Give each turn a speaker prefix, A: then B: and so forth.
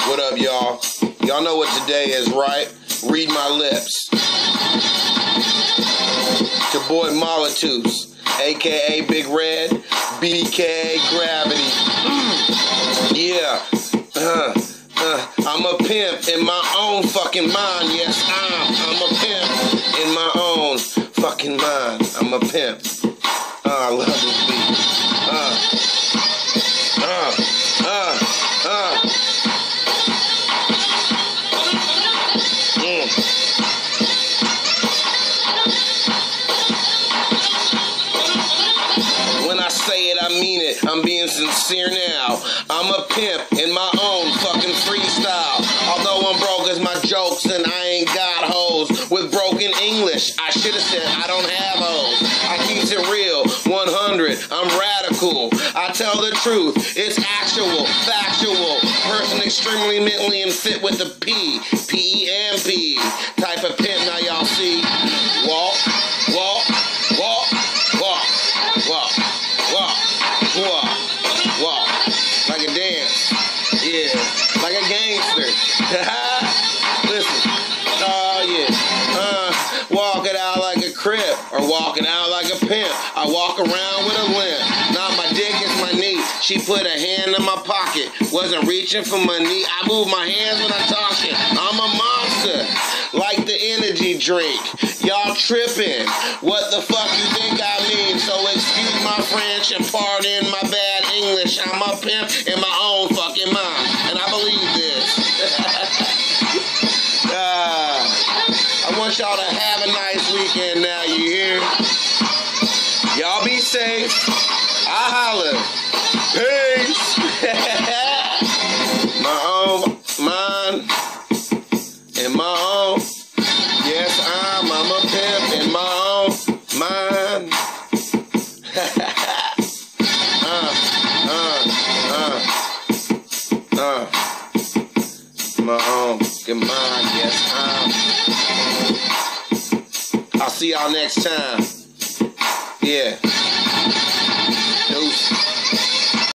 A: What up, y'all? Y'all know what today is, right? Read my lips. It's your boy Molitus, a.k.a. Big Red, BK Gravity. Yeah. I'm a pimp in my own fucking mind. Yes, I'm a pimp in my own fucking mind. I'm a pimp. I love this beat. When I say it, I mean it. I'm being sincere now. I'm a pimp in my own fucking freestyle. Although I'm broke as my jokes and I ain't got hoes with broken English. I should have said I don't have hoes. I keep it real, 100. I'm radical. I tell the truth. It's actual, factual. Person extremely mentally and fit with the P. P-E-M-P. Type of pimp now y'all see. Walk, walk, walk, walk, walk, walk, walk, walk. Like a dance. Yeah. Like a gangster. Listen. Oh, yeah. Walk it out like a crip or walking out like a pimp. I walk around with a limp. Not my dick, it's my knee. She put a hand in my pocket. Wasn't reaching for my knee. I move my hands when I'm talking. I'm a monster. Like the energy drink. Y'all tripping. What the fuck you think I mean? So excuse my French and pardon my bad English. I'm a pimp in my own fucking mind. And I believe this. I want y'all to have a nice weekend now, you hear? Y'all be safe. I holla. Peace. My own mind. In my own. Yes, I'm a pimp in my own mind. My own good mind. Yes, I'll see y'all next time. Yeah. Deuce.